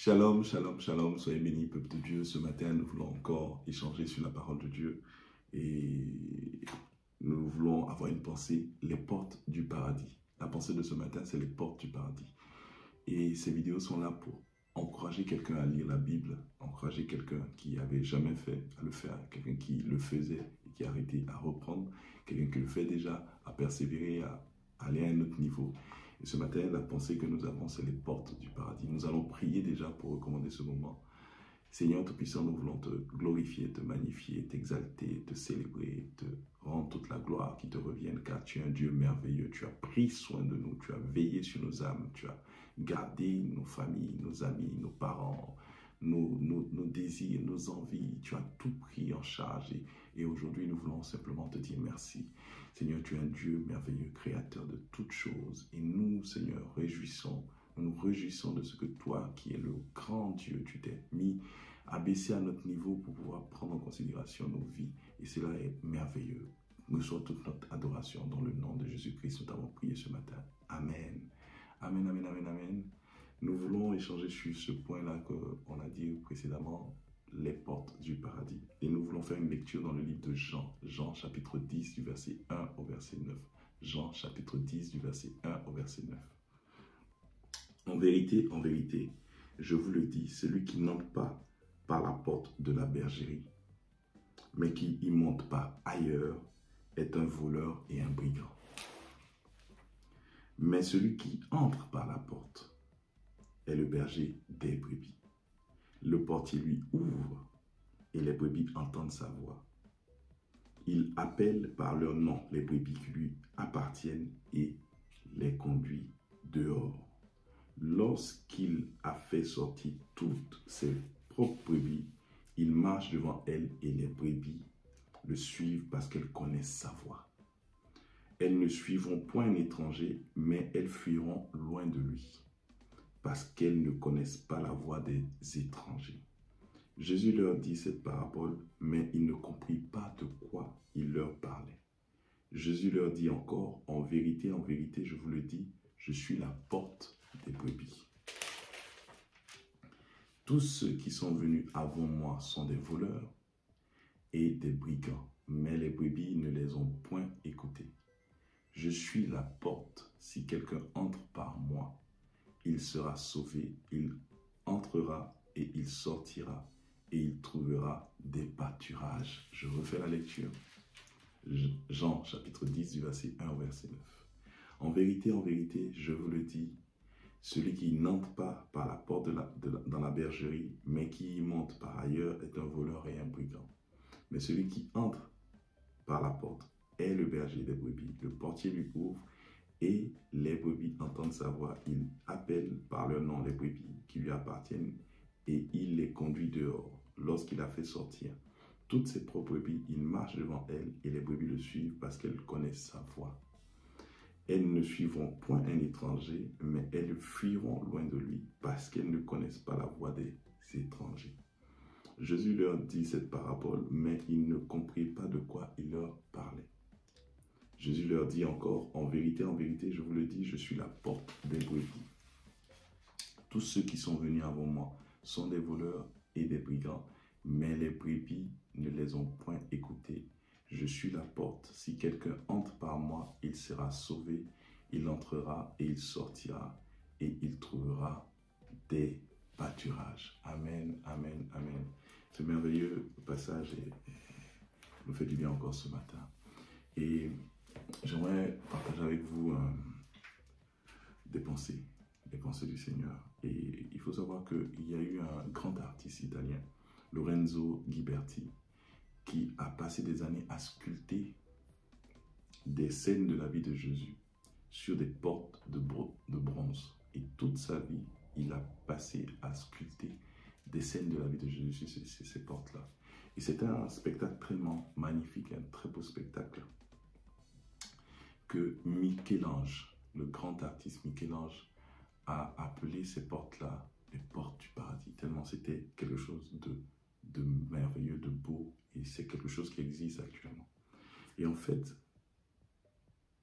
Shalom, shalom, shalom, soyez bénis, peuple de Dieu. Ce matin, nous voulons encore échanger sur la parole de Dieu et nous voulons avoir une pensée, les portes du paradis. La pensée de ce matin, c'est les portes du paradis. Et ces vidéos sont là pour encourager quelqu'un à lire la Bible, encourager quelqu'un qui n'avait jamais fait à le faire, quelqu'un qui le faisait et qui a arrêté à reprendre, quelqu'un qui le fait déjà, à persévérer, à aller à un autre niveau. Et ce matin, la pensée que nous avons, c'est les portes du paradis. Nous allons prier déjà pour recommander ce moment. Seigneur Tout-Puissant, nous voulons te glorifier, te magnifier, t'exalter, te célébrer, te rendre toute la gloire qui te revienne, car tu es un Dieu merveilleux. Tu as pris soin de nous, tu as veillé sur nos âmes, tu as gardé nos familles, nos amis, nos parents, nos désirs, nos envies. Tu as tout pris en charge et aujourd'hui, nous voulons simplement te dire merci. Seigneur, tu es un Dieu merveilleux, créateur de toutes choses. Et nous, Seigneur, nous nous réjouissons de ce que toi, qui es le grand Dieu, tu t'es mis à baisser à notre niveau pour pouvoir prendre en considération nos vies. Et cela est merveilleux. Nous sommes toute notre adoration dans le nom de Jésus-Christ. Nous t'avons prié ce matin. Amen. Amen, amen, amen, amen. Nous voulons échanger sur ce point-là qu'on a dit précédemment, les portes du paradis. Et nous voulons faire une lecture dans le livre de Jean. Jean chapitre 10 du verset 1 au verset 9. Jean chapitre 10 du verset 1 au verset 9. En vérité, je vous le dis, celui qui n'entre pas par la porte de la bergerie, mais qui y monte par ailleurs, est un voleur et un brigand. Mais celui qui entre par la porte est le berger des brebis. Le portier lui ouvre et les brebis entendent sa voix. Il appelle par leur nom les brebis qui lui appartiennent et les conduit dehors. Lorsqu'il a fait sortir toutes ses propres brebis, il marche devant elles et les brebis le suivent parce qu'elles connaissent sa voix. Elles ne suivront point un étranger, mais elles fuiront loin de lui, parce qu'elles ne connaissent pas la voix des étrangers. Jésus leur dit cette parabole, mais ils ne comprirent pas de quoi il leur parlait. Jésus leur dit encore, en vérité, je vous le dis, je suis la porte des brebis. Tous ceux qui sont venus avant moi sont des voleurs et des brigands, mais les brebis ne les ont point écoutés. Je suis la porte. Si quelqu'un entre par moi, il sera sauvé, il entrera et il sortira et il trouvera des pâturages. Je refais la lecture. Jean chapitre 10 du verset 1 au verset 9. En vérité, je vous le dis, celui qui n'entre pas par la porte dans la bergerie, mais qui y monte par ailleurs, est un voleur et un brigand. Mais celui qui entre par la porte est le berger des brebis. Le portier lui ouvre et les brebis entendent sa voix. Il appelle par leur nom les brebis qui lui appartiennent et il les conduit dehors. Lorsqu'il a fait sortir toutes ses propres brebis, il marche devant elles et les brebis le suivent parce qu'elles connaissent sa voix. Elles ne suivront point un étranger, mais elles fuiront loin de lui parce qu'elles ne connaissent pas la voix des étrangers. Jésus leur dit cette parabole, mais ils ne comprirent pas de quoi il leur parlait. Jésus leur dit encore, en vérité, je vous le dis, je suis la porte des brebis. Tous ceux qui sont venus avant moi sont des voleurs et des brigands, mais les brebis ne les ont point écoutés. Je suis la porte. Si quelqu'un entre par moi, il sera sauvé, il entrera et il sortira et il trouvera des pâturages. Amen, amen, amen. Ce merveilleux passage nous fait du bien encore ce matin. Et j'aimerais partager avec vous des pensées du Seigneur. Et il faut savoir qu'il y a eu un grand artiste italien, Lorenzo Ghiberti, qui a passé des années à sculpter des scènes de la vie de Jésus sur des portes de bronze. Et toute sa vie, il a passé à sculpter des scènes de la vie de Jésus sur ces portes-là. Et c'était un spectacle très magnifique, un très beau spectacle que Michel-Ange, le grand artiste Michel-Ange, a appelé ces portes-là les portes du paradis, tellement c'était quelque chose de merveilleux, de beau, et c'est quelque chose qui existe actuellement. Et en fait,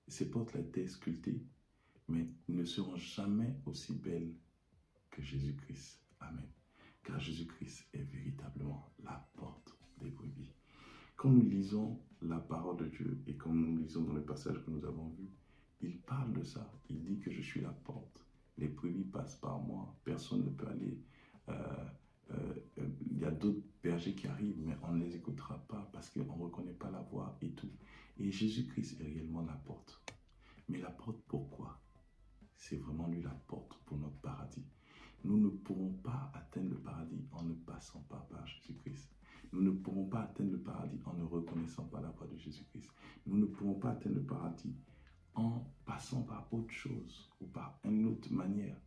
ces portes-là étaient sculptées, mais ne seront jamais aussi belles que Jésus-Christ. Amen. car Jésus-Christ est véritablement la porte des brebis. Quand nous lisons la parole de Dieu et quand nous lisons dans le passage que nous avons vu, il parle de ça. Il dit que je suis la porte. Les brebis passent par moi. Personne ne peut aller. Il y a d'autres bergers qui arrivent, mais on ne les écoutera pas parce qu'on ne reconnaît pas la voix et tout. Et Jésus-Christ est réellement la porte. Mais la porte, pourquoi? C'est vraiment lui la porte pour notre paradis. Nous ne pourrons pas atteindre le paradis en ne passant pas par Jésus-Christ. Nous ne pourrons pas atteindre le paradis en ne reconnaissant pas la voix de Jésus-Christ. Nous ne pourrons pas atteindre le paradis en passant par autre chose ou par une autre manière,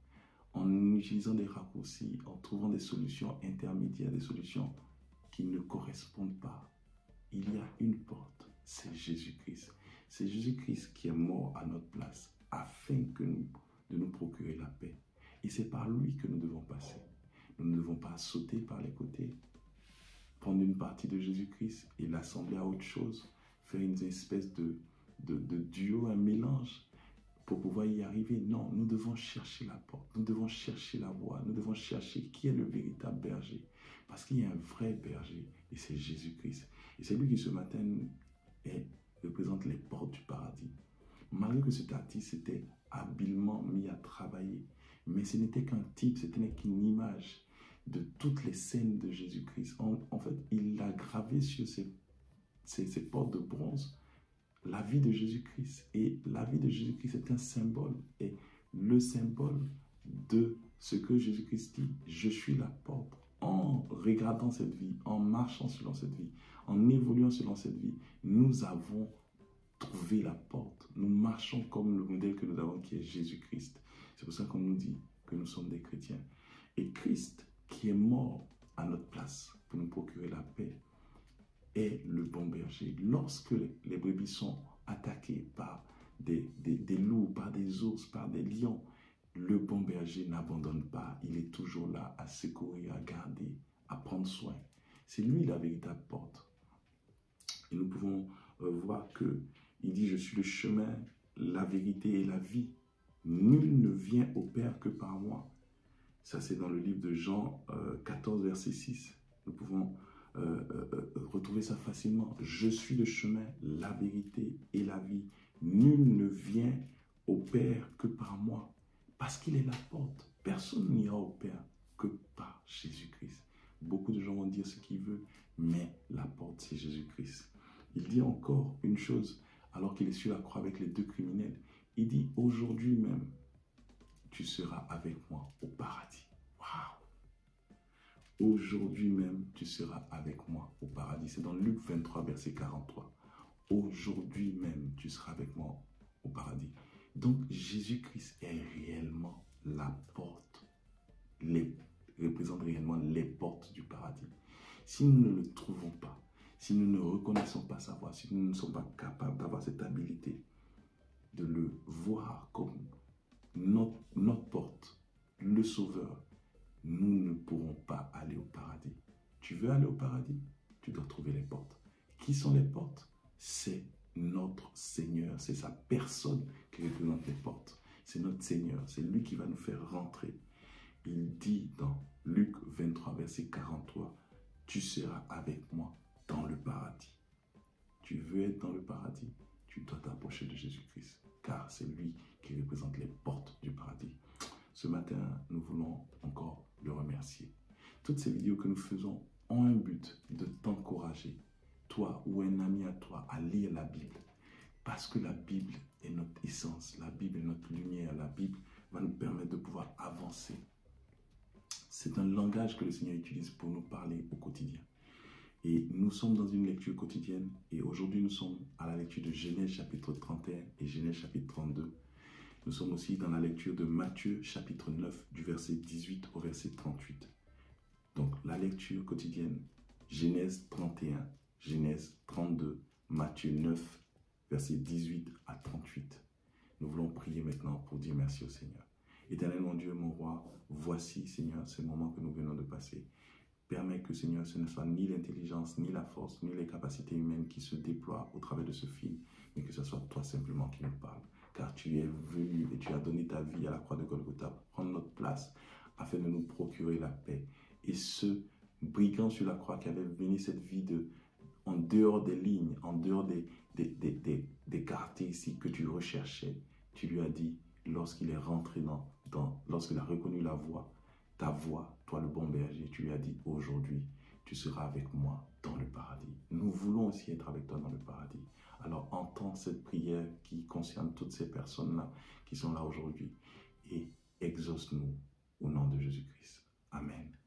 en utilisant des raccourcis, en trouvant des solutions intermédiaires, des solutions qui ne correspondent pas. Il y a une porte, c'est Jésus-Christ. C'est Jésus-Christ qui est mort à notre place afin de nous procurer la paix. Et c'est par lui que nous devons passer. Nous ne devons pas sauter par les côtés, prendre une partie de Jésus-Christ et l'assembler à autre chose, faire une espèce de duo, un mélange pour pouvoir y arriver. Non, nous devons chercher la porte, nous devons chercher la voie, nous devons chercher qui est le véritable berger. Parce qu'il y a un vrai berger et c'est Jésus-Christ. Et c'est lui qui ce matin représente les portes du paradis. Malgré que cet artiste était habilement mis à travailler, mais ce n'était qu'un type, ce n'était qu'une image de toutes les scènes de Jésus-Christ. En fait, il a gravé sur ces portes de bronze la vie de Jésus-Christ. Et la vie de Jésus-Christ est un symbole. Et le symbole de ce que Jésus-Christ dit, je suis la porte. En regardant cette vie, en marchant selon cette vie, en évoluant selon cette vie, nous avons trouvé la porte. Nous marchons comme le modèle que nous avons qui est Jésus-Christ. C'est pour ça qu'on nous dit que nous sommes des chrétiens. Et Christ, qui est mort à notre place pour nous procurer la paix, est le bon berger. Lorsque les brebis sont attaquées par des loups, par des ours, par des lions, le bon berger n'abandonne pas. Il est toujours là à secourir, à garder, à prendre soin. C'est lui la véritable porte. Et nous pouvons voir qu'il dit « Je suis le chemin, la vérité et la vie. Nul ne vient au Père que par moi. » Ça, c'est dans le livre de Jean 14, verset 6. Nous pouvons retrouver ça facilement. Je suis le chemin, la vérité et la vie. Nul ne vient au Père que par moi. Parce qu'il est la porte. Personne n'ira au Père que par Jésus-Christ. Beaucoup de gens vont dire ce qu'ils veulent, mais la porte, c'est Jésus-Christ. Il dit encore une chose, alors qu'il est sur la croix avec les deux criminels. Il dit, aujourd'hui même, tu seras avec moi au paradis. Waouh! Aujourd'hui même, tu seras avec moi au paradis. C'est dans Luc 23, verset 43. Aujourd'hui même, tu seras avec moi au paradis. Donc, Jésus-Christ est réellement la porte. Représente réellement les portes du paradis. Si nous ne le trouvons pas, si nous ne reconnaissons pas sa voix, si nous ne sommes pas capables d'avoir cette habilité de le voir comme notre porte, le Sauveur, nous ne pourrons pas aller au paradis. Tu veux aller au paradis? Tu dois trouver les portes. Qui sont les portes? C'est notre Seigneur, c'est sa personne qui représente les portes. C'est notre Seigneur, c'est lui qui va nous faire rentrer. Il dit dans Luc 23, verset 43, « Tu seras avec moi dans le paradis. » Tu veux être dans le paradis, tu dois t'approcher de Jésus-Christ, car c'est lui qui représente les portes du paradis. Ce matin, nous voulons encore le remercier. Toutes ces vidéos que nous faisons ont un but de t'encourager, toi ou un ami à toi, à lire la Bible. Parce que la Bible est notre essence, la Bible est notre lumière, la Bible va nous permettre de pouvoir avancer. C'est un langage que le Seigneur utilise pour nous parler au quotidien. Et nous sommes dans une lecture quotidienne et aujourd'hui nous sommes à la lecture de Genèse chapitre 31 et Genèse chapitre 32. Nous sommes aussi dans la lecture de Matthieu chapitre 9 du verset 18 au verset 38. Donc la lecture quotidienne, Genèse 31, Genèse 32, Matthieu 9, verset 18 à 38. Nous voulons prier maintenant pour dire merci au Seigneur. Éternel mon Dieu, mon roi, voici Seigneur ce moment que nous venons de passer. Permets que Seigneur ce ne soit ni l'intelligence, ni la force, ni les capacités humaines qui se déploient au travers de ce film, mais que ce soit toi simplement qui nous parle. Car tu es venu et tu as donné ta vie à la croix de Golgotha pour prendre notre place afin de nous procurer la paix Et ce brigand sur la croix qui avait mené cette vie en dehors des lignes, en dehors des caractéristiques que tu recherchais, tu lui as dit, lorsqu'il est rentré lorsqu'il a reconnu ta voix, toi le bon berger, tu lui as dit, aujourd'hui, tu seras avec moi dans le paradis. Nous voulons aussi être avec toi dans le paradis. Alors entends cette prière qui concerne toutes ces personnes-là qui sont là aujourd'hui et exauce-nous au nom de Jésus-Christ. Amen.